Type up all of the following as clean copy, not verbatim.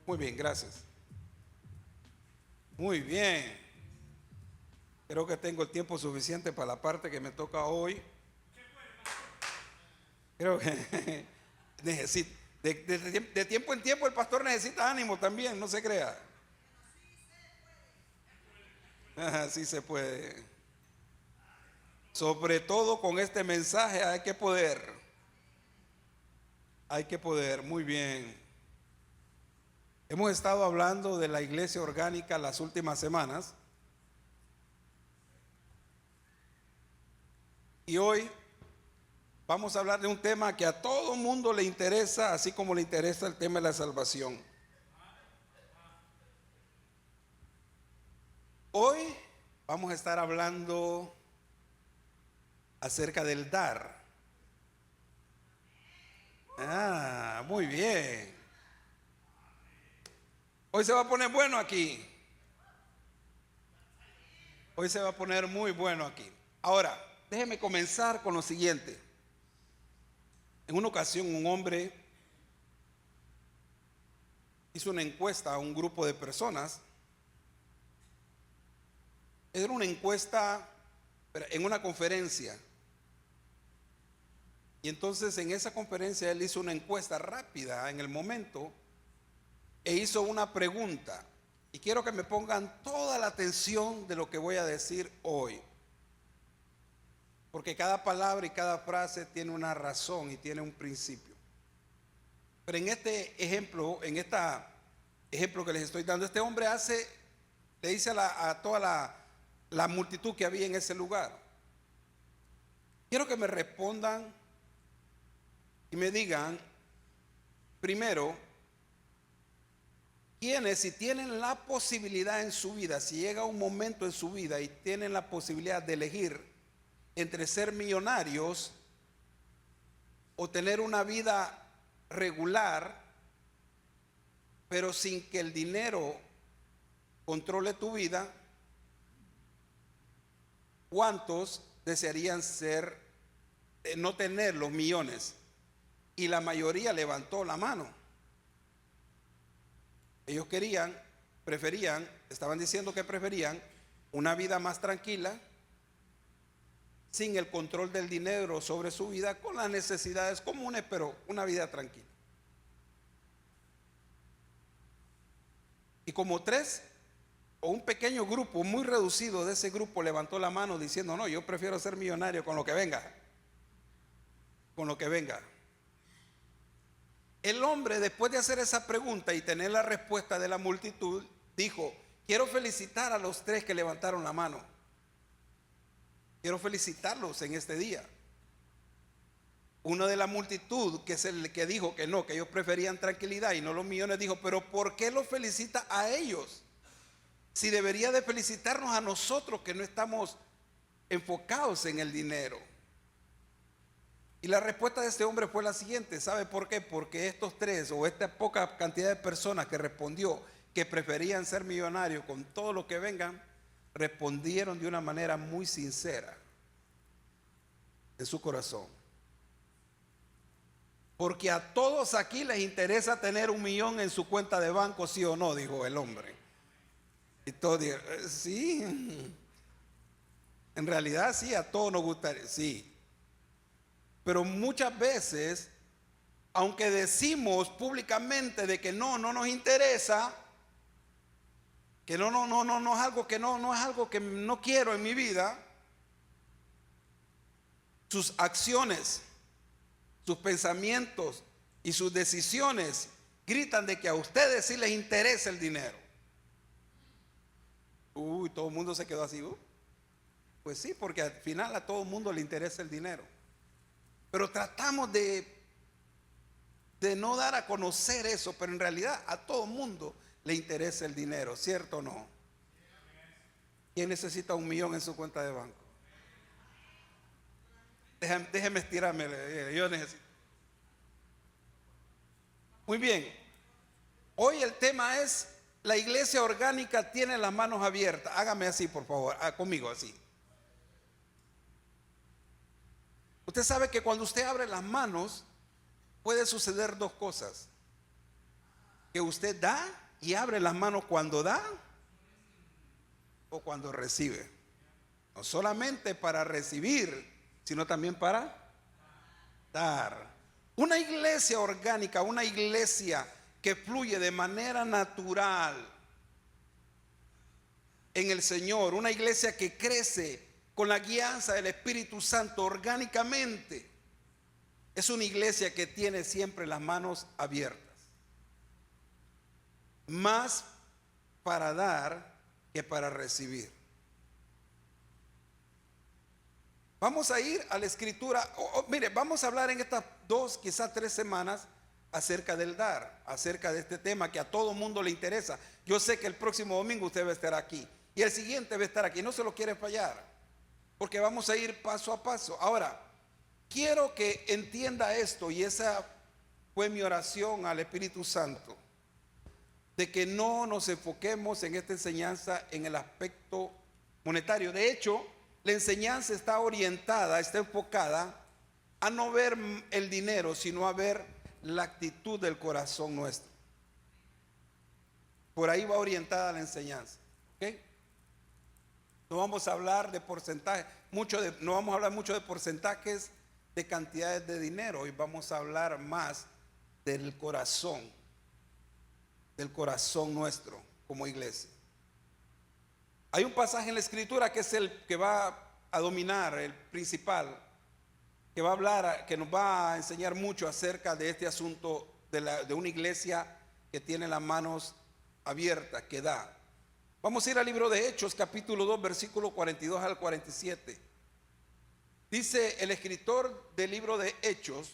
Muy bien, gracias. Muy bien. Creo que tengo el tiempo suficiente para la parte que me toca hoy. Creo que necesito. De tiempo en tiempo el pastor necesita ánimo también, no se crea. Así se puede. Sobre todo con este mensaje hay que poder. Hay que poder, muy bien. Hemos estado hablando de la iglesia orgánica las últimas semanas. Y hoy vamos a hablar de un tema que a todo mundo le interesa, así como le interesa el tema de la salvación. Hoy vamos a estar hablando acerca del dar. Muy bien. Hoy se va a poner bueno aquí. Hoy se va a poner muy bueno aquí. Ahora, déjeme comenzar con lo siguiente. En una ocasión un hombre hizo una encuesta a un grupo de personas. Era una encuesta en una conferencia. Y entonces en esa conferencia él hizo una encuesta rápida en el momento e hizo una pregunta. Y quiero que me pongan toda la atención de lo que voy a decir hoy. Porque cada palabra y cada frase tiene una razón y tiene un principio. Pero en este ejemplo, ejemplo que les estoy dando, este hombre le dice a toda la multitud que había en ese lugar: quiero que me respondan y me digan, primero, quienes, si tienen la posibilidad en su vida, si llega un momento en su vida y tienen la posibilidad de elegir entre ser millonarios o tener una vida regular, pero sin que el dinero controle tu vida, ¿cuántos desearían no tener los millones? Y la mayoría levantó la mano. Ellos estaban diciendo que preferían una vida más tranquila, sin el control del dinero sobre su vida, con las necesidades comunes, pero una vida tranquila. Y como un pequeño grupo muy reducido de ese grupo levantó la mano diciendo: no, yo prefiero ser millonario con lo que venga. Con lo que venga. El hombre, después de hacer esa pregunta y tener la respuesta de la multitud, dijo: quiero felicitar a los tres que levantaron la mano. Quiero felicitarlos en este día. Uno de la multitud, que es el que dijo que no, que ellos preferían tranquilidad y no los millones, dijo: pero ¿por qué los felicita a ellos? Si debería de felicitarnos a nosotros, que no estamos enfocados en el dinero. Y la respuesta de este hombre fue la siguiente. ¿Sabe por qué? Porque estos tres, o esta poca cantidad de personas que respondió que preferían ser millonarios con todo lo que vengan, respondieron de una manera muy sincera en su corazón. Porque a todos aquí les interesa tener 1 millón en su cuenta de banco, ¿sí o no?, dijo el hombre. Y todos dijeron: sí, en realidad sí, a todos nos gustaría, sí. Pero muchas veces, aunque decimos públicamente de que no nos interesa, que no es algo que no es algo que no quiero en mi vida, sus acciones, sus pensamientos y sus decisiones gritan de que a ustedes sí les interesa el dinero. Todo el mundo se quedó así. Pues sí, porque al final a todo el mundo le interesa el dinero. Pero tratamos de no dar a conocer eso, pero en realidad a todo el mundo le interesa el dinero, ¿cierto o no? ¿Quién necesita 1 millón en su cuenta de banco? Déjeme estirarme, yo necesito. Muy bien, hoy el tema es: la iglesia orgánica tiene las manos abiertas. Hágame así, por favor, conmigo así. Usted sabe que cuando usted abre las manos puede suceder dos cosas. que usted da y abre las manos cuando da o cuando recibe. No solamente para recibir, sino también para dar. Una iglesia orgánica, una iglesia que fluye de manera natural en el Señor, una iglesia que crece con la guianza del Espíritu Santo orgánicamente, es una iglesia que tiene siempre las manos abiertas, más para dar que para recibir. Vamos a ir a la escritura. Mire, vamos a hablar en estas 2, quizás 3 semanas acerca del dar, acerca de este tema que a todo mundo le interesa. Yo sé que el próximo domingo usted va a estar aquí y el siguiente va a estar aquí, no se lo quiere fallar, porque vamos a ir paso a paso. Ahora, quiero que entienda esto, y esa fue mi oración al Espíritu Santo, de que no nos enfoquemos en esta enseñanza en el aspecto monetario. De hecho, la enseñanza está orientada, está enfocada a no ver el dinero, sino a ver la actitud del corazón nuestro. Por ahí va orientada la enseñanza. ¿Okay? No vamos a hablar de porcentajes, no vamos a hablar mucho de porcentajes de cantidades de dinero. Hoy vamos a hablar más del corazón nuestro como iglesia. Hay un pasaje en la escritura que es el que va a dominar, el principal, que va a hablar, que nos va a enseñar mucho acerca de este asunto de una iglesia que tiene las manos abiertas, que da. Vamos a ir al libro de Hechos, capítulo 2, versículo 42 al 47. Dice el escritor del libro de Hechos,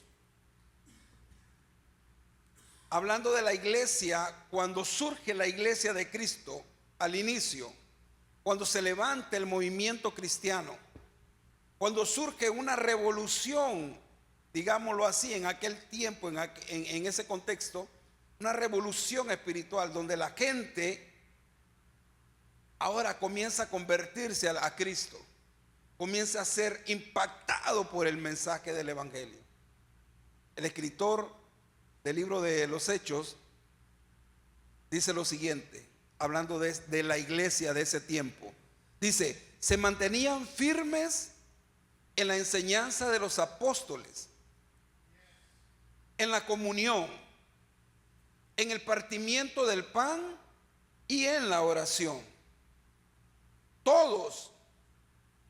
hablando de la iglesia, cuando surge la iglesia de Cristo al inicio, cuando se levanta el movimiento cristiano, cuando surge una revolución, digámoslo así, en aquel tiempo, en ese contexto, una revolución espiritual donde la gente ahora comienza a convertirse a Cristo, comienza a ser impactado por el mensaje del Evangelio. El escritor del libro de los Hechos dice lo siguiente, hablando de la iglesia de ese tiempo. Dice, se mantenían firmes en la enseñanza de los apóstoles, en la comunión, en el partimiento del pan y en la oración. Todos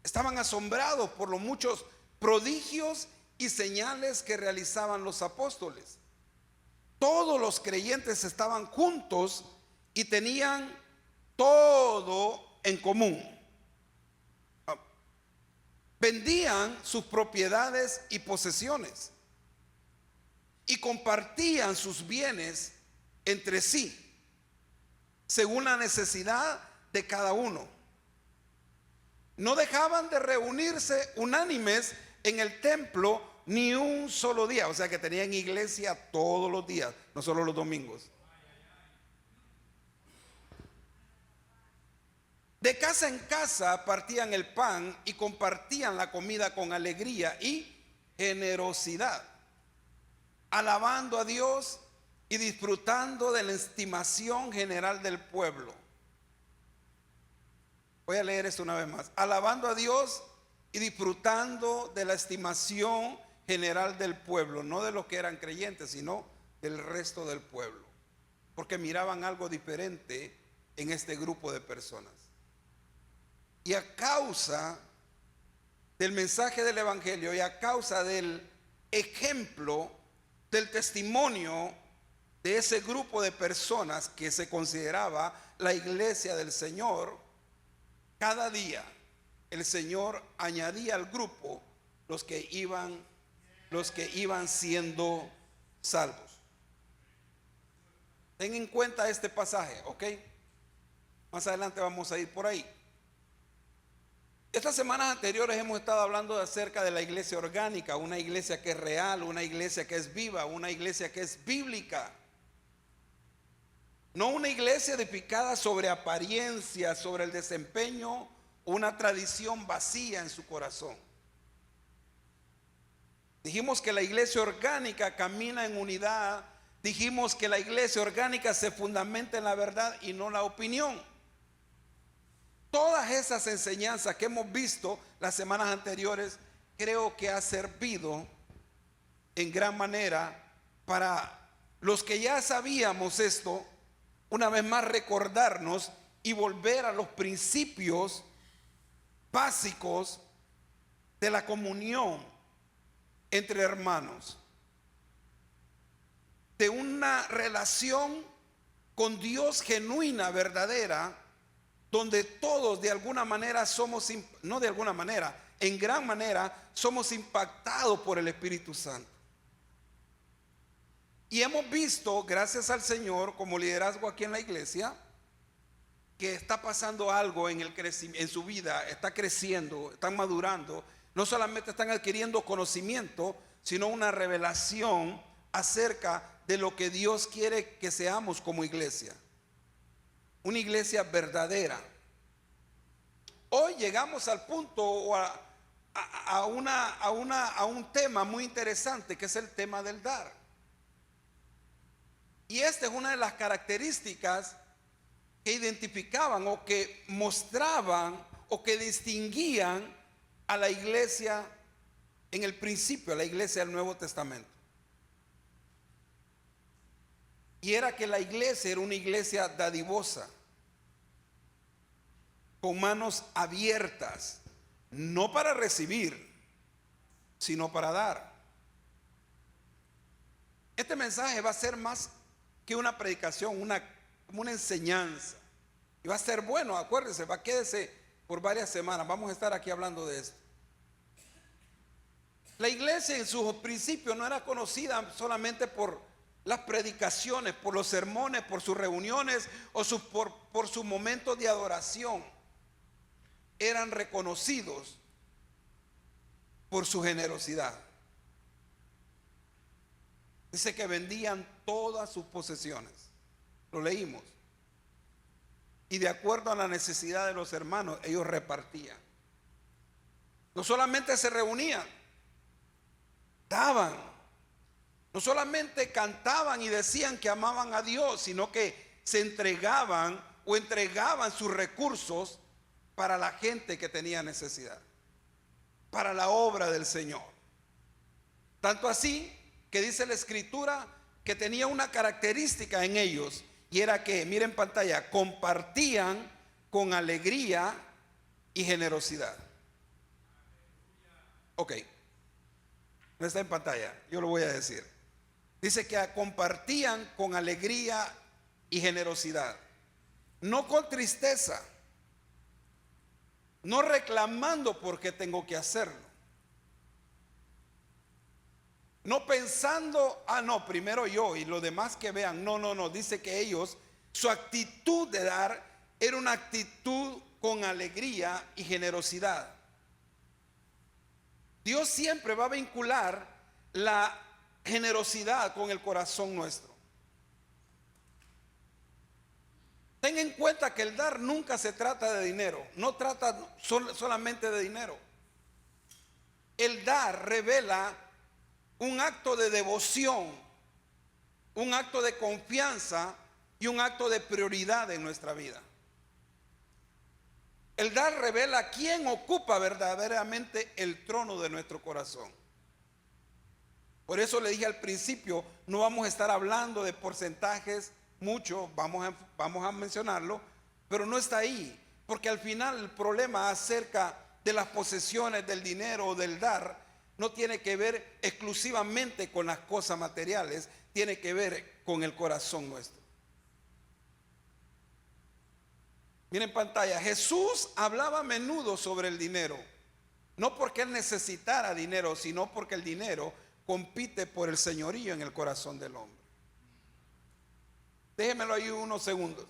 estaban asombrados por los muchos prodigios y señales que realizaban los apóstoles. Todos los creyentes estaban juntos y tenían todo en común. Vendían sus propiedades y posesiones y compartían sus bienes entre sí, según la necesidad de cada uno. No dejaban de reunirse unánimes en el templo ni un solo día. O sea que tenían iglesia todos los días, no solo los domingos. De casa en casa partían el pan y compartían la comida con alegría y generosidad, alabando a Dios y disfrutando de la estimación general del pueblo. Voy a leer esto una vez más. Alabando a Dios y disfrutando de la estimación general del pueblo, no de los que eran creyentes, sino del resto del pueblo, porque miraban algo diferente en este grupo de personas. Y a causa del mensaje del Evangelio y a causa del ejemplo, del testimonio de ese grupo de personas que se consideraba la iglesia del Señor, cada día el Señor añadía al grupo los que iban siendo salvos. Ten en cuenta este pasaje, ¿ok? Más adelante vamos a ir por ahí. Estas semanas anteriores hemos estado hablando acerca de la iglesia orgánica, una iglesia que es real, una iglesia que es viva, una iglesia que es bíblica. No una iglesia edificada sobre apariencia, sobre el desempeño, una tradición vacía en su corazón. Dijimos que la iglesia orgánica camina en unidad dijimos que la iglesia orgánica se fundamenta en la verdad y no la opinión. Todas esas enseñanzas que hemos visto las semanas anteriores, creo que ha servido en gran manera para los que ya sabíamos esto, una vez más recordarnos y volver a los principios básicos de la comunión entre hermanos, de una relación con Dios genuina, verdadera, donde todos de alguna manera somos, no de alguna manera, en gran manera somos impactados por el Espíritu Santo. Y hemos visto, gracias al Señor, como liderazgo aquí en la iglesia, que está pasando algo en el en su vida, está creciendo, están madurando. No solamente están adquiriendo conocimiento, sino una revelación acerca de lo que Dios quiere que seamos como iglesia. Una iglesia verdadera. Hoy llegamos al punto o a un tema muy interesante, que es el tema del dar. Y esta es una de las características que identificaban o que mostraban o que distinguían a la iglesia en el principio, a la iglesia del Nuevo Testamento. Y era que la iglesia era una iglesia dadivosa, con manos abiertas, no para recibir, sino para dar. Este mensaje va a ser más que una predicación, como una enseñanza. Y va a ser bueno, acuérdense, quédese por varias semanas. Vamos a estar aquí hablando de esto. La iglesia en sus principios no era conocida solamente por las predicaciones, por los sermones, por sus reuniones o por sus momentos de adoración. Eran reconocidos por su generosidad. Dice que vendían todas sus posesiones. Lo leímos. Y de acuerdo a la necesidad de los hermanos, ellos repartían. No solamente se reunían, daban. No solamente cantaban y decían que amaban a Dios, sino que se entregaban o entregaban sus recursos para la gente que tenía necesidad, para la obra del Señor. Tanto así que dice la Escritura que tenía una característica en ellos, y era que, miren pantalla, compartían con alegría y generosidad. Ok, no está en pantalla, yo lo voy a decir. Dice que compartían con alegría y generosidad, no con tristeza, no reclamando por qué tengo que hacerlo, no pensando, no, primero yo y los demás que vean. No, dice que ellos, su actitud de dar era una actitud con alegría y generosidad. Dios siempre va a vincular la generosidad con el corazón nuestro. Ten en cuenta que el dar nunca se trata de dinero, no trata solamente de dinero. El dar revela un acto de devoción, un acto de confianza y un acto de prioridad en nuestra vida. El dar revela quién ocupa verdaderamente el trono de nuestro corazón. Por eso le dije al principio, no vamos a estar hablando de porcentajes mucho, vamos a mencionarlo, pero no está ahí, porque al final el problema acerca de las posesiones, del dinero o del dar, no tiene que ver exclusivamente con las cosas materiales, tiene que ver con el corazón nuestro. Miren pantalla, Jesús hablaba a menudo sobre el dinero, no porque él necesitara dinero, sino porque el dinero compite por el señorío en el corazón del hombre. Déjenmelo ahí unos segundos.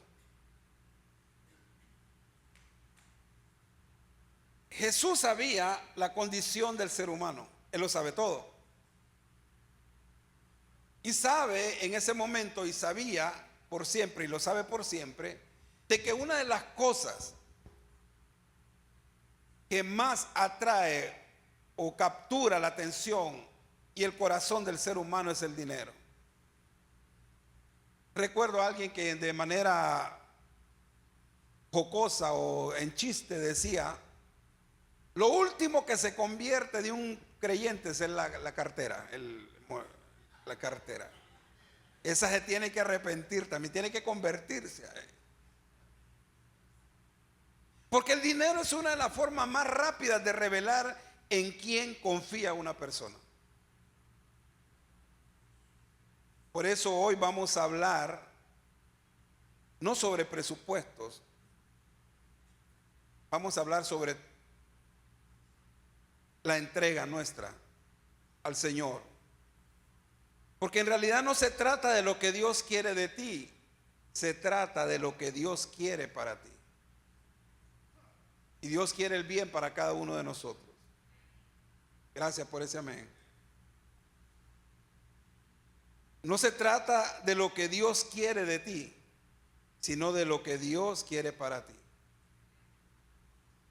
Jesús sabía la condición del ser humano. Él lo sabe todo. Y sabe en ese momento, y sabía por siempre, y lo sabe por siempre, de que una de las cosas que más atrae o captura la atención y el corazón del ser humano es el dinero. Recuerdo a alguien que de manera jocosa o en chiste decía: lo último que se convierte de un creyente es la cartera, la cartera. Esa se tiene que arrepentir, también tiene que convertirse a él. Porque el dinero es una de las formas más rápidas de revelar en quién confía una persona. Por eso hoy vamos a hablar no sobre presupuestos, vamos a hablar sobre la entrega nuestra al Señor. Porque en realidad no se trata de lo que Dios quiere de ti, se trata de lo que Dios quiere para ti. Y Dios quiere el bien para cada uno de nosotros. Gracias por ese amén. No se trata de lo que Dios quiere de ti, sino de lo que Dios quiere para ti.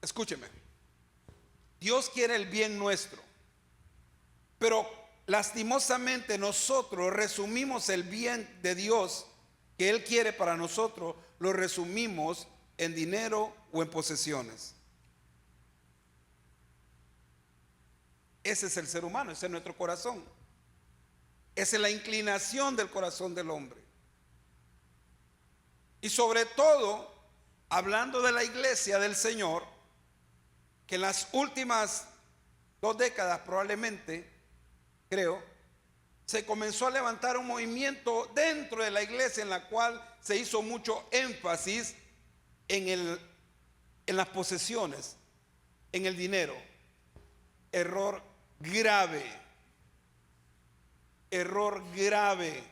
Escúcheme. Dios quiere el bien nuestro, pero lastimosamente nosotros resumimos el bien de Dios que Él quiere para nosotros, lo resumimos en dinero o en posesiones. Ese es el ser humano, ese es nuestro corazón. Esa es la inclinación del corazón del hombre. Y sobre todo, hablando de la iglesia del Señor, que en las últimas 2 décadas probablemente, creo, se comenzó a levantar un movimiento dentro de la iglesia en la cual se hizo mucho énfasis en las posesiones, en el dinero. Error grave, error grave,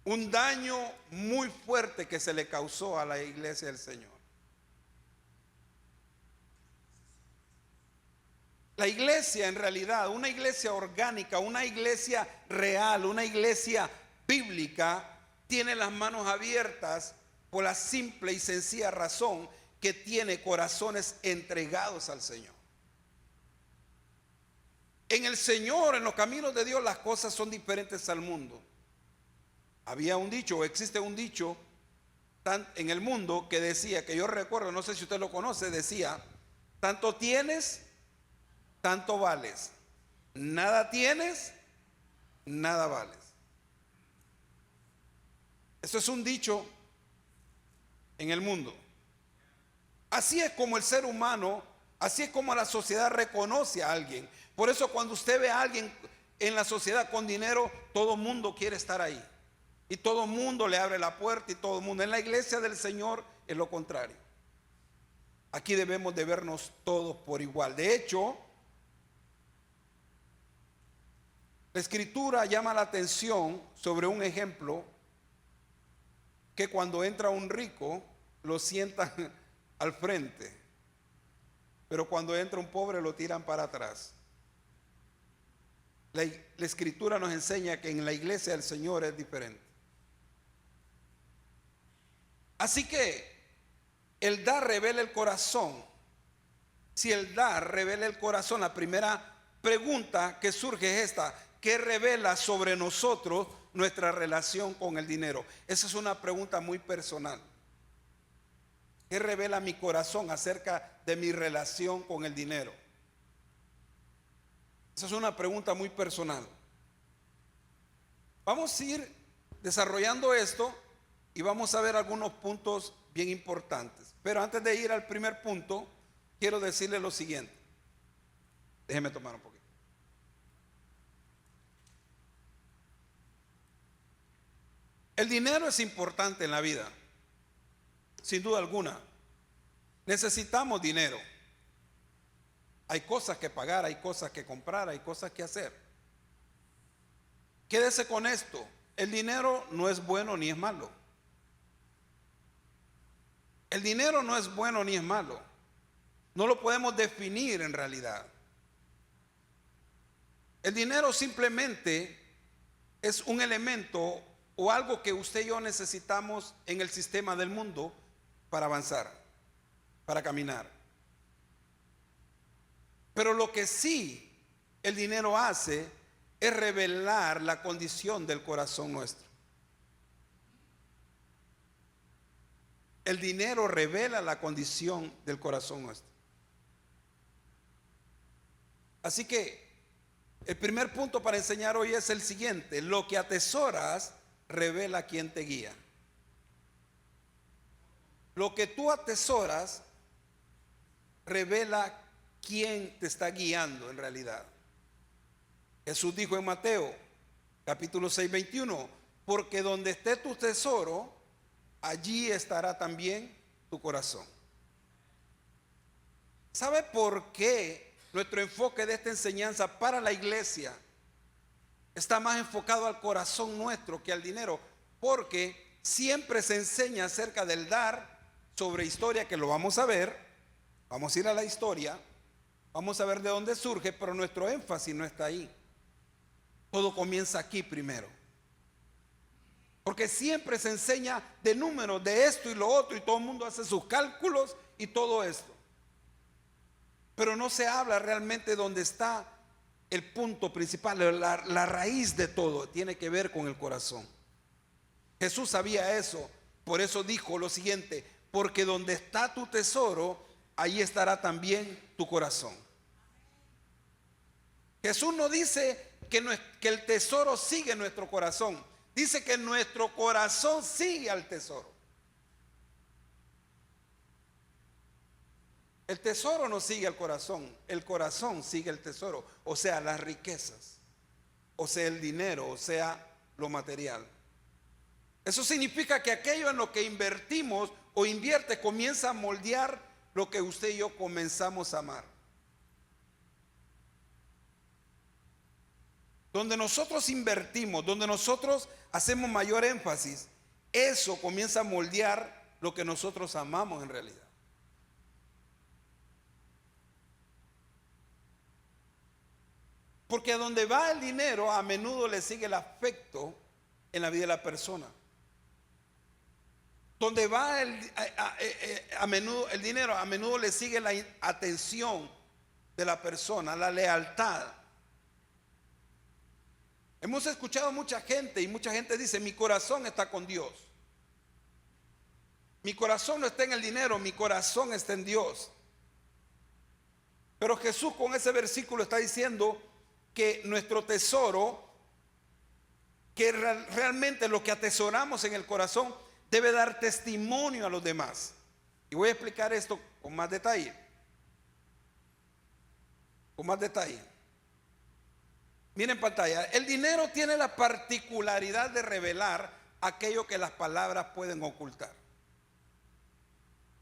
un daño muy fuerte que se le causó a la iglesia del Señor. La iglesia, en realidad, una iglesia orgánica, una iglesia real, una iglesia bíblica, tiene las manos abiertas por la simple y sencilla razón que tiene corazones entregados al Señor. En el Señor, en los caminos de Dios, las cosas son diferentes al mundo. Había un dicho, o existe un dicho en el mundo que decía, que yo recuerdo, no sé si usted lo conoce, decía: tanto tienes, tanto vales. Nada tienes, nada vales. Eso es un dicho en el mundo. Así es como el ser humano, así es como la sociedad reconoce a alguien. Por eso cuando usted ve a alguien en la sociedad con dinero, todo el mundo quiere estar ahí. Y todo el mundo le abre la puerta y todo el mundo. En la iglesia del Señor es lo contrario. Aquí debemos de vernos todos por igual. De hecho, la Escritura llama la atención sobre un ejemplo que cuando entra un rico lo sientan al frente, pero cuando entra un pobre lo tiran para atrás. La Escritura nos enseña que en la iglesia del Señor es diferente. Así que el dar revela el corazón. Si el dar revela el corazón, la primera pregunta que surge es esta: ¿qué revela sobre nosotros nuestra relación con el dinero? Esa es una pregunta muy personal. ¿Qué revela mi corazón acerca de mi relación con el dinero? Esa es una pregunta muy personal. Vamos a ir desarrollando esto y vamos a ver algunos puntos bien importantes. Pero antes de ir al primer punto, quiero decirle lo siguiente. Déjeme tomar un poquito. El dinero es importante en la vida, sin duda alguna. Necesitamos dinero. Hay cosas que pagar, hay cosas que comprar, hay cosas que hacer. Quédese con esto: el dinero no es bueno ni es malo. El dinero no es bueno ni es malo. No lo podemos definir en realidad. El dinero simplemente es un elemento o algo que usted y yo necesitamos en el sistema del mundo para avanzar, para caminar. Pero lo que sí el dinero hace es revelar la condición del corazón nuestro. El dinero revela la condición del corazón nuestro. Así que el primer punto para enseñar hoy es el siguiente: lo que atesoras revela quién te guía. Lo que tú atesoras revela quién te está guiando en realidad. Jesús dijo en Mateo capítulo 6, 21: porque donde esté tu tesoro, allí estará también tu corazón. ¿Sabe por qué nuestro enfoque de esta enseñanza para la iglesia está más enfocado al corazón nuestro que al dinero? Porque siempre se enseña acerca del dar, sobre historia, que lo vamos a ver. Vamos a ir a la historia, vamos a ver de dónde surge, pero nuestro énfasis no está ahí. Todo comienza aquí primero. Porque siempre se enseña de números, de esto y lo otro, y todo el mundo hace sus cálculos y todo esto. Pero no se habla realmente dónde está el punto principal, la raíz de todo. Tiene que ver con el corazón. Jesús sabía eso, por eso dijo lo siguiente: porque donde está tu tesoro, ahí estará también tu corazón. Jesús no dice que el tesoro sigue nuestro corazón. Dice que nuestro corazón sigue al tesoro. El tesoro no sigue al corazón, el corazón sigue el tesoro, o sea, las riquezas, o sea, el dinero, o sea, lo material. Eso significa que aquello en lo que invertimos o invierte comienza a moldear lo que usted y yo comenzamos a amar. Donde nosotros invertimos, donde nosotros hacemos mayor énfasis, eso comienza a moldear lo que nosotros amamos en realidad. Porque a donde va el dinero, a menudo le sigue el afecto en la vida de la persona. Donde va a menudo el dinero, a menudo le sigue la atención de la persona, la lealtad. Hemos escuchado mucha gente, y mucha gente dice: mi corazón está con Dios. Mi corazón no está en el dinero, mi corazón está en Dios. Pero Jesús con ese versículo está diciendo que nuestro tesoro, que realmente lo que atesoramos en el corazón, debe dar testimonio a los demás. Y voy a explicar esto con más detalle. Con más detalle. Miren en pantalla, el dinero tiene la particularidad de revelar aquello que las palabras pueden ocultar.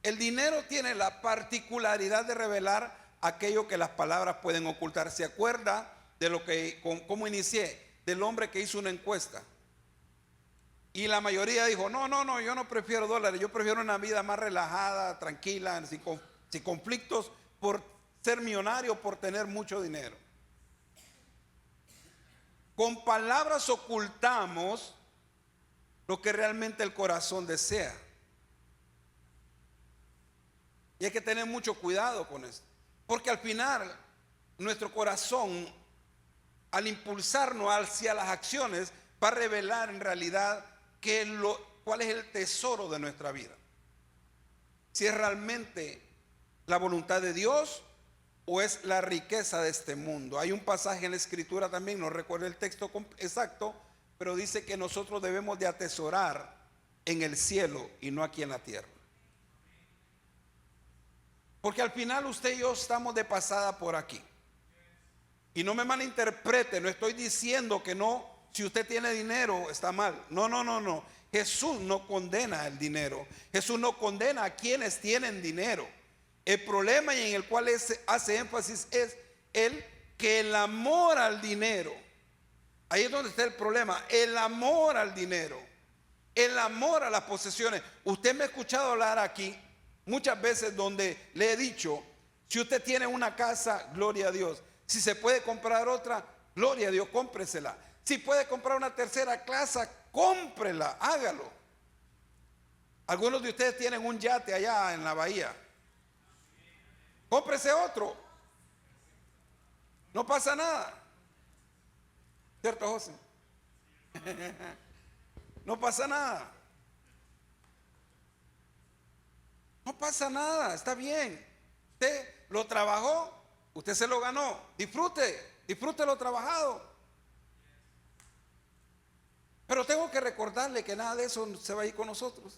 El dinero tiene la particularidad de revelar aquello que las palabras pueden ocultar. ¿Se acuerda de lo que, cómo inicié? Del hombre que hizo una encuesta. Y la mayoría dijo: no, yo no prefiero dólares, yo prefiero una vida más relajada, tranquila, sin conflictos, por ser millonario, por tener mucho dinero. Con palabras ocultamos lo que realmente el corazón desea. Y hay que tener mucho cuidado con esto, porque al final nuestro corazón, al impulsarnos hacia las acciones, va a revelar en realidad cuál es el tesoro de nuestra vida. Si es realmente la voluntad de Dios o es la riqueza de este mundo. Hay un pasaje en la escritura también, no recuerdo el texto exacto, pero dice que nosotros debemos de atesorar en el cielo y no aquí en la tierra. Porque al final usted y yo estamos de pasada por aquí. Y no me malinterprete, no estoy diciendo que no, si usted tiene dinero está mal. No. Jesús no condena el dinero. Jesús no condena a quienes tienen dinero. El problema, y en el cual hace énfasis, es que el amor al dinero, ahí es donde está el problema, el amor al dinero, el amor a las posesiones. Usted me ha escuchado hablar aquí muchas veces donde le he dicho: si usted tiene una casa, gloria a Dios. Si se puede comprar otra, gloria a Dios, cómpresela. Si puede comprar una tercera casa, cómprela, hágalo. Algunos de ustedes tienen un yate allá en la bahía. Cómprese otro. No pasa nada. ¿Cierto, José? No pasa nada. No pasa nada, está bien. Usted lo trabajó, usted se lo ganó. Disfrute lo trabajado. Pero tengo que recordarle que nada de eso se va a ir con nosotros.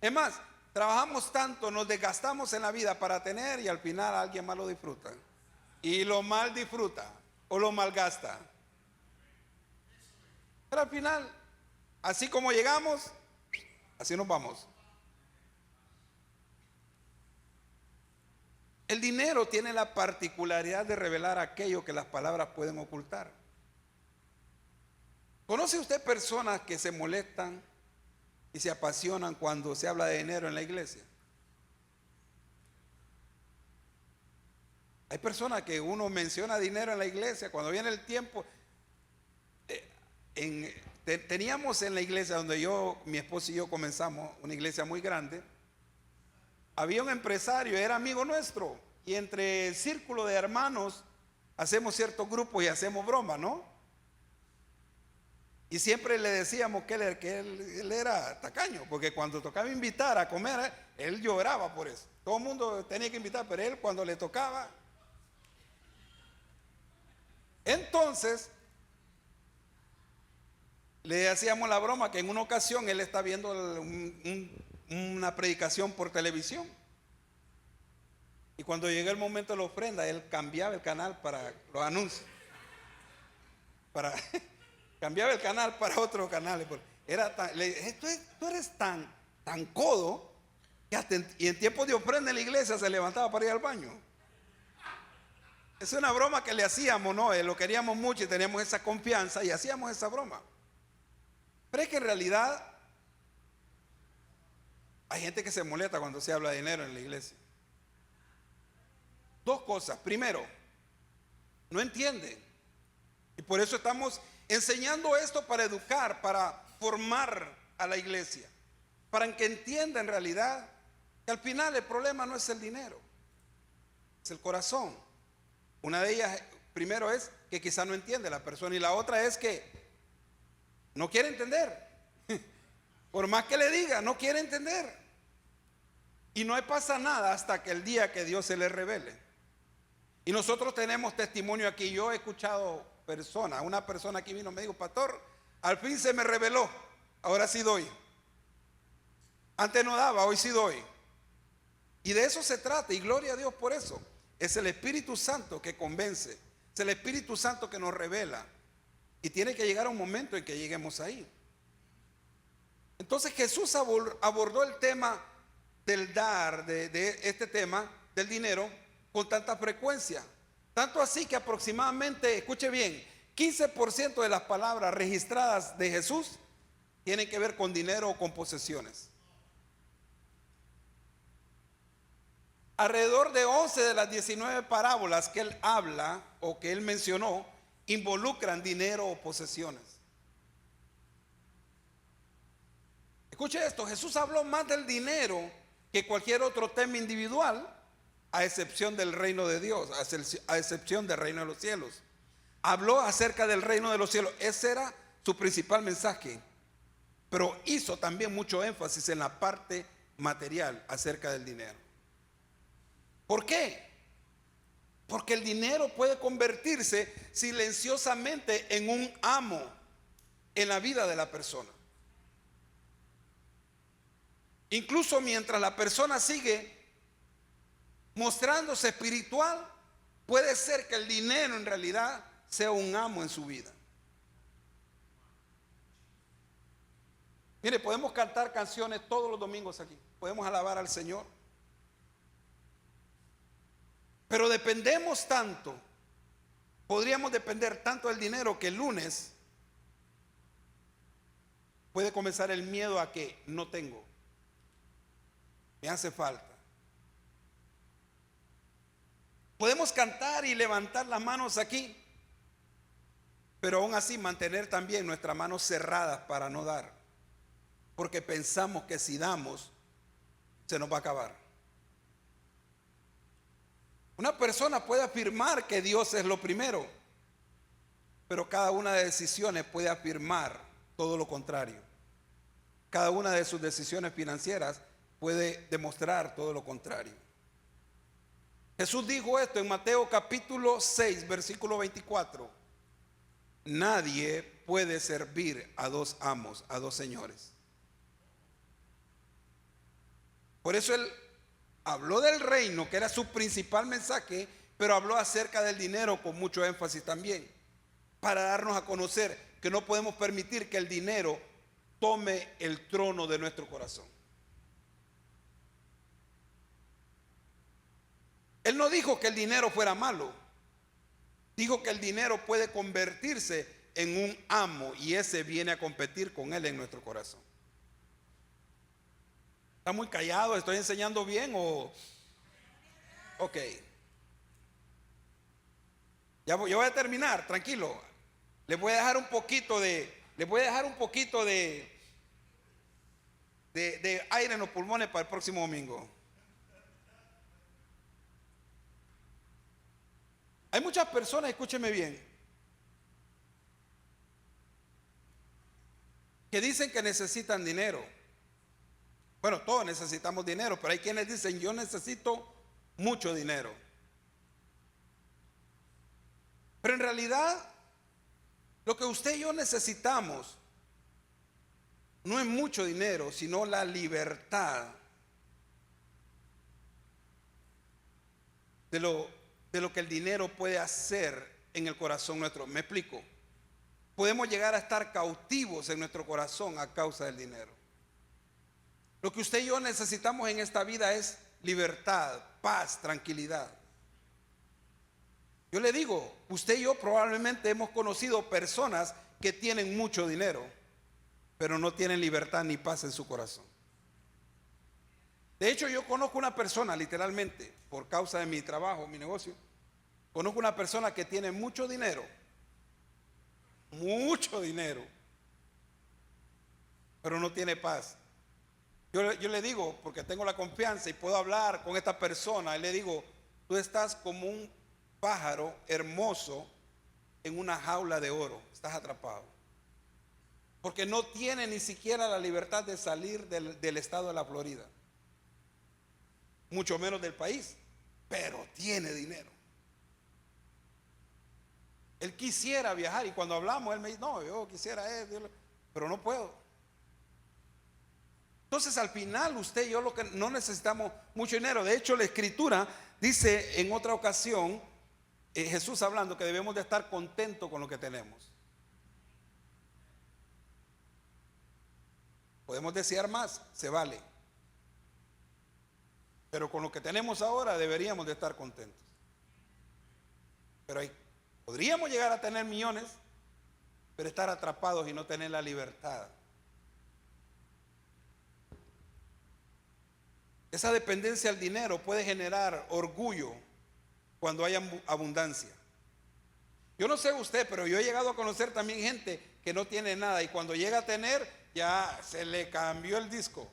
Es más, trabajamos tanto, nos desgastamos en la vida para tener y al final alguien más lo disfruta. Y lo mal disfruta o lo malgasta. Pero al final, así como llegamos, así nos vamos. El dinero tiene la particularidad de revelar aquello que las palabras pueden ocultar. ¿Conoce usted personas que se molestan y se apasionan cuando se habla de dinero en la iglesia? Hay personas que uno menciona dinero en la iglesia, cuando viene el tiempo. Teníamos en la iglesia donde mi esposo y yo comenzamos, una iglesia muy grande. Había un empresario, era amigo nuestro, y entre el círculo de hermanos hacemos ciertos grupos y hacemos bromas, ¿no? Y siempre le decíamos que él era tacaño, porque cuando tocaba invitar a comer, él lloraba por eso. Todo el mundo tenía que invitar, pero él cuando le tocaba. Entonces, le hacíamos la broma que en una ocasión él está viendo una predicación por televisión. Y cuando llegó el momento de la ofrenda, él cambiaba el canal para los anuncios. Cambiaba el canal para otro canal. Tú eres tan codo que y en tiempos de ofrenda en la iglesia se levantaba para ir al baño. Es una broma que le hacíamos, ¿no? Lo queríamos mucho y teníamos esa confianza y hacíamos esa broma. Pero es que en realidad hay gente que se molesta cuando se habla de dinero en la iglesia. Dos cosas. Primero, no entienden. Y por eso estamos enseñando esto para educar, para formar a la iglesia. Para que entienda en realidad que al final el problema no es el dinero, es el corazón. Una de ellas, primero es que quizá no entiende la persona y la otra es que no quiere entender. Por más que le diga, no quiere entender. Y no pasa nada hasta que el día que Dios se le revele. Y nosotros tenemos testimonio aquí. Yo he escuchado personas, una persona aquí vino, me dijo, pastor, al fin se me reveló, ahora sí doy. Antes no daba, hoy sí doy. Y de eso se trata, y gloria a Dios por eso. Es el Espíritu Santo que convence, es el Espíritu Santo que nos revela. Y tiene que llegar un momento en que lleguemos ahí. Entonces Jesús abordó el tema del dar, de este tema del dinero, con tanta frecuencia. Tanto así que aproximadamente, escuche bien, 15% de las palabras registradas de Jesús tienen que ver con dinero o con posesiones. Alrededor de 11 de las 19 parábolas que él habla o que él mencionó involucran dinero o posesiones. Escuche esto, Jesús habló más del dinero que cualquier otro tema individual, a excepción del reino de Dios, a excepción del reino de los cielos. Habló acerca del reino de los cielos, ese era su principal mensaje, pero hizo también mucho énfasis en la parte material acerca del dinero. ¿Por qué? Porque el dinero puede convertirse silenciosamente en un amo en la vida de la persona. Incluso mientras la persona sigue mostrándose espiritual, puede ser que el dinero en realidad sea un amo en su vida. Mire, podemos cantar canciones todos los domingos aquí, podemos alabar al Señor, pero dependemos tanto, podríamos depender tanto del dinero que el lunes puede comenzar el miedo a que no tengo, me hace falta. Podemos cantar y levantar las manos aquí, pero aún así mantener también nuestras manos cerradas para no dar, porque pensamos que si damos se nos va a acabar. Una persona puede afirmar que Dios es lo primero, pero cada una de decisiones puede afirmar todo lo contrario. Cada una de sus decisiones financieras puede demostrar todo lo contrario. Jesús dijo esto en Mateo capítulo 6, versículo 24. Nadie puede servir a dos amos, a dos señores. Por eso él habló del reino, que era su principal mensaje, pero habló acerca del dinero con mucho énfasis también, para darnos a conocer que no podemos permitir que el dinero tome el trono de nuestro corazón. Él no dijo que el dinero fuera malo, dijo que el dinero puede convertirse en un amo y ese viene a competir con él en nuestro corazón. ¿Está muy callado? ¿Estoy enseñando bien o...? Ok. Yo voy a terminar, tranquilo. Les voy a dejar un poquito de aire en los pulmones para el próximo domingo. Hay muchas personas, escúcheme bien, que dicen que necesitan dinero. Bueno, todos necesitamos dinero, pero hay quienes dicen, yo necesito mucho dinero. Pero en realidad, lo que usted y yo necesitamos no es mucho dinero, sino la libertad de lo que el dinero puede hacer en el corazón nuestro. Me explico. Podemos llegar a estar cautivos en nuestro corazón a causa del dinero. Lo que usted y yo necesitamos en esta vida es libertad, paz, tranquilidad. Yo le digo, usted y yo probablemente hemos conocido personas que tienen mucho dinero, pero no tienen libertad ni paz en su corazón. De hecho, yo conozco una persona, literalmente, por causa de mi trabajo, mi negocio, conozco una persona que tiene mucho dinero, pero no tiene paz. Yo le digo, porque tengo la confianza y puedo hablar con esta persona, y le digo, tú estás como un pájaro hermoso en una jaula de oro, estás atrapado. Porque no tiene ni siquiera la libertad de salir del estado de la Florida, mucho menos del país, pero tiene dinero. Él quisiera viajar y cuando hablamos, él me dice, no, yo quisiera, pero no puedo. Entonces al final usted y yo lo que no necesitamos mucho dinero. De hecho la escritura dice en otra ocasión, Jesús hablando, que debemos de estar contentos con lo que tenemos. Podemos desear más, se vale, pero con lo que tenemos ahora deberíamos de estar contentos. Pero podríamos llegar a tener millones, pero estar atrapados y no tener la libertad. Esa dependencia al dinero puede generar orgullo cuando hay abundancia. Yo no sé usted, pero yo he llegado a conocer también gente que no tiene nada y cuando llega a tener ya se le cambió el disco.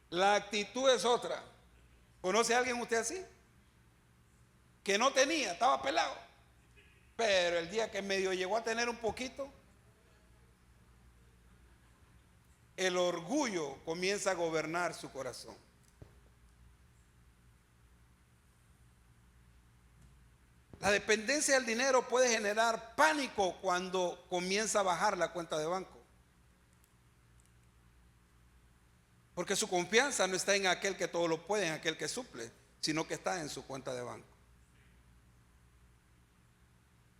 La actitud es otra. ¿Conoce a alguien usted así? Que no tenía, estaba pelado, pero el día que medio llegó a tener un poquito, el orgullo comienza a gobernar su corazón. La dependencia del dinero puede generar pánico cuando comienza a bajar la cuenta de banco. Porque su confianza no está en aquel que todo lo puede, en aquel que suple, sino que está en su cuenta de banco.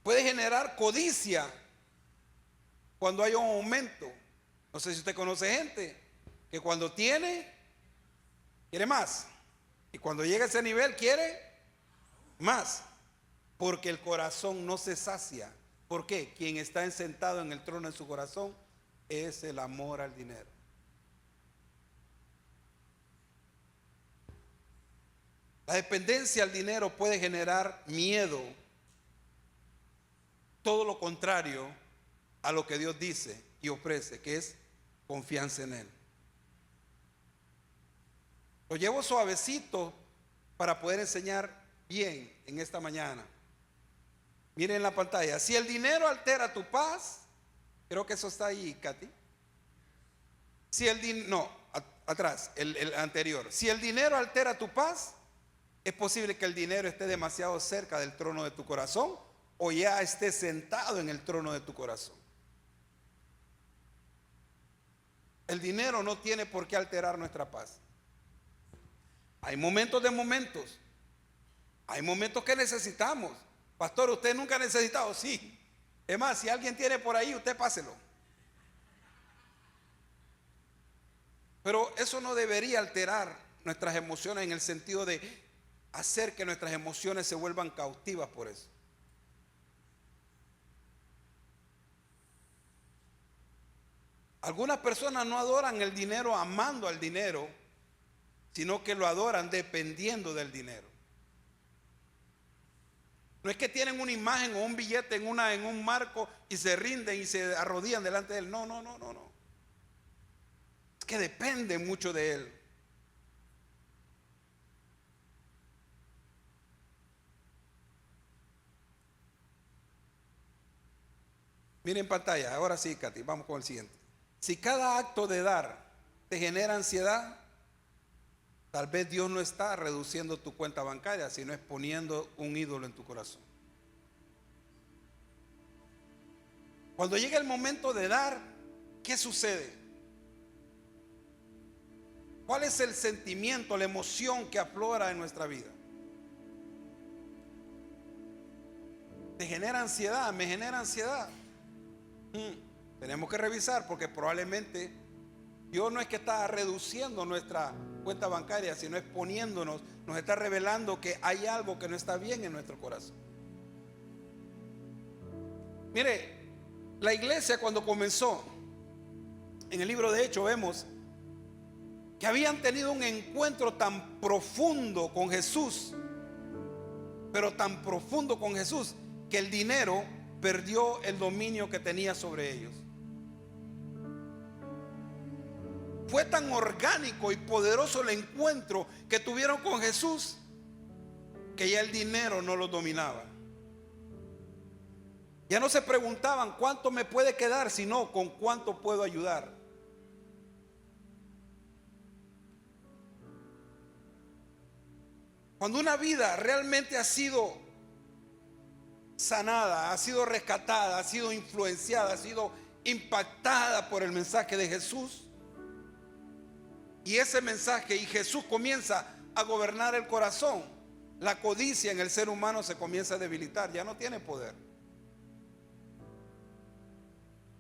Puede generar codicia cuando hay un aumento. No sé si usted conoce gente que cuando tiene, quiere más. Y cuando llega a ese nivel, quiere más. Porque el corazón no se sacia. ¿Por qué? Quien está sentado en el trono en su corazón es el amor al dinero. La dependencia al dinero puede generar miedo. Todo lo contrario a lo que Dios dice y ofrece, que es confianza en Él. Lo llevo suavecito para poder enseñar bien en esta mañana. Miren en la pantalla, si el dinero altera tu paz, creo que eso está ahí, Katy. Si el dinero, no, atrás, el anterior. Si el dinero altera tu paz, es posible que el dinero esté demasiado cerca del trono de tu corazón o ya esté sentado en el trono de tu corazón. El dinero no tiene por qué alterar nuestra paz. Hay momentos de momentos. Hay momentos que necesitamos. Pastor, ¿usted nunca ha necesitado? Sí. Es más, si alguien tiene por ahí, usted páselo. Pero eso no debería alterar nuestras emociones en el sentido de hacer que nuestras emociones se vuelvan cautivas por eso. Algunas personas no adoran el dinero amando al dinero, sino que lo adoran dependiendo del dinero. No es que tienen una imagen o un billete en un marco y se rinden y se arrodillan delante de él. No. Es que depende mucho de él. Miren en pantalla, ahora sí, Katy, vamos con el siguiente. Si cada acto de dar te genera ansiedad, tal vez Dios no está reduciendo tu cuenta bancaria, sino es poniendo un ídolo en tu corazón. Cuando llega el momento de dar, ¿qué sucede? ¿Cuál es el sentimiento, la emoción que aflora en nuestra vida? ¿Te genera ansiedad? ¿Me genera ansiedad? Tenemos que revisar porque probablemente Dios no es que está reduciendo nuestra cuenta bancaria, sino es poniéndonos, nos está revelando que hay algo que no está bien en nuestro corazón. Mire, la iglesia cuando comenzó, en el libro de Hechos vemos que habían tenido un encuentro tan profundo con Jesús, pero tan profundo con Jesús, que el dinero perdió el dominio que tenía sobre ellos. Fue tan orgánico y poderoso el encuentro que tuvieron con Jesús que ya el dinero no los dominaba. Ya no se preguntaban cuánto me puede quedar, sino con cuánto puedo ayudar. Cuando una vida realmente ha sido sanada, ha sido rescatada, ha sido influenciada, ha sido impactada por el mensaje de Jesús, y ese mensaje y Jesús comienza a gobernar el corazón, la codicia en el ser humano se comienza a debilitar, ya no tiene poder.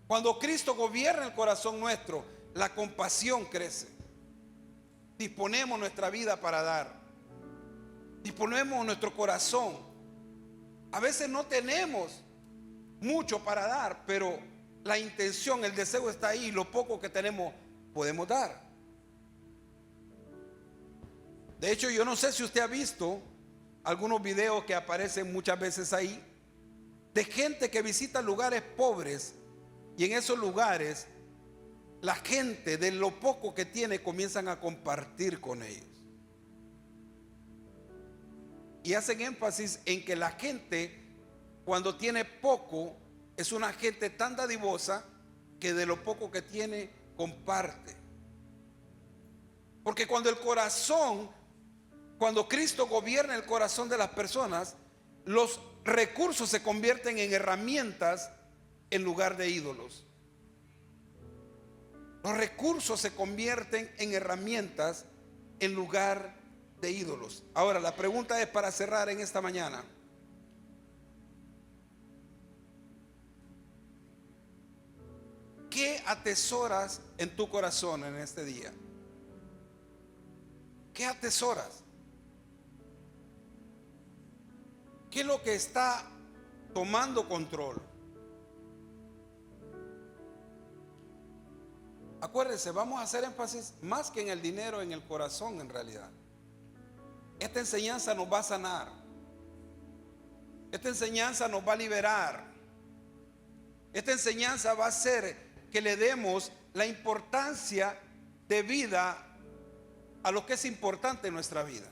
Cuando Cristo gobierna el corazón nuestro, la compasión crece. Disponemos nuestra vida para dar, disponemos nuestro corazón. A veces no tenemos mucho para dar, pero la intención, el deseo está ahí, y lo poco que tenemos podemos dar. De hecho, yo no sé si usted ha visto algunos videos que aparecen muchas veces ahí de gente que visita lugares pobres, y en esos lugares la gente de lo poco que tiene comienzan a compartir con ellos. Y hacen énfasis en que la gente cuando tiene poco es una gente tan dadivosa que de lo poco que tiene comparte. Porque cuando Cristo gobierna el corazón de las personas, los recursos se convierten en herramientas en lugar de ídolos. Los recursos se convierten en herramientas en lugar de ídolos. Ahora, la pregunta es para cerrar en esta mañana. ¿Qué atesoras en tu corazón en este día? ¿Qué atesoras? ¿Qué es lo que está tomando control? Acuérdense, vamos a hacer énfasis más que en el dinero, en el corazón en realidad. Esta enseñanza nos va a sanar. Esta enseñanza nos va a liberar. Esta enseñanza va a hacer que le demos la importancia de vida a lo que es importante en nuestra vida.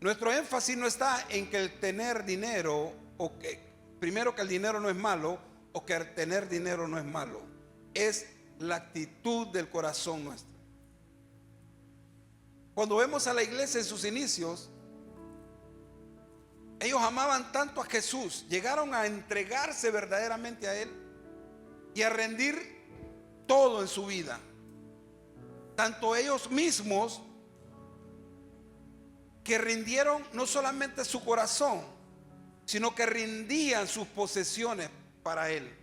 Nuestro énfasis no está en que el tener dinero, o que primero que el dinero no es malo, o que tener dinero no es malo. Es la actitud del corazón nuestro. Cuando vemos a la iglesia en sus inicios, ellos amaban tanto a Jesús, llegaron a entregarse verdaderamente a Él y a rendir todo en su vida. Tanto ellos mismos, que rindieron no solamente su corazón, sino que rindían sus posesiones para Él.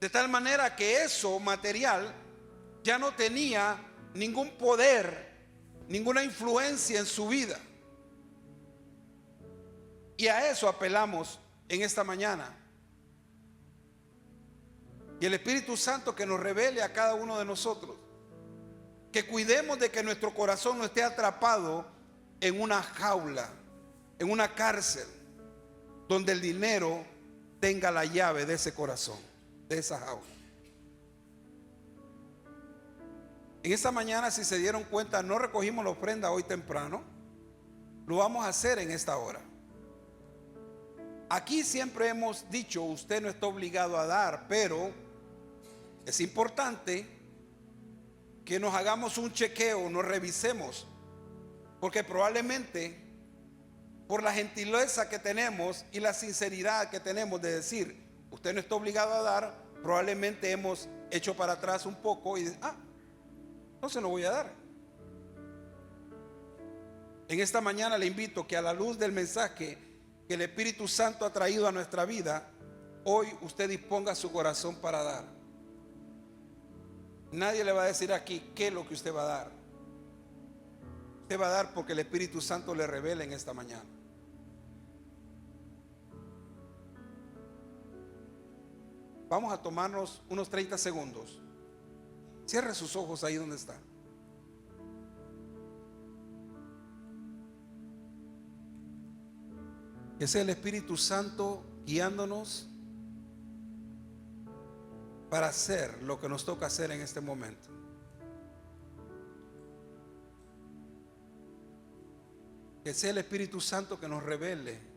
De tal manera que eso material ya no tenía ningún poder, ninguna influencia en su vida. Y a eso apelamos en esta mañana. Y el Espíritu Santo que nos revele a cada uno de nosotros, que cuidemos de que nuestro corazón no esté atrapado en una jaula, en una cárcel, donde el dinero tenga la llave de ese corazón, de esa jaula. En esta mañana, si se dieron cuenta, no recogimos la ofrenda hoy temprano. Lo vamos a hacer en esta hora. Aquí siempre hemos dicho, usted no está obligado a dar, pero es importante que nos hagamos un chequeo, nos revisemos, porque probablemente por la gentileza que tenemos y la sinceridad que tenemos de decir, usted no está obligado a dar, probablemente hemos hecho para atrás un poco y no se lo voy a dar. En esta mañana le invito que a la luz del mensaje que el Espíritu Santo ha traído a nuestra vida, hoy usted disponga su corazón para dar. Nadie le va a decir aquí qué es lo que usted va a dar. Usted va a dar porque el Espíritu Santo le revela en esta mañana. Vamos a tomarnos unos 30 segundos. Cierre sus ojos ahí donde está. Que sea el Espíritu Santo guiándonos para hacer lo que nos toca hacer en este momento. Que sea el Espíritu Santo que nos revele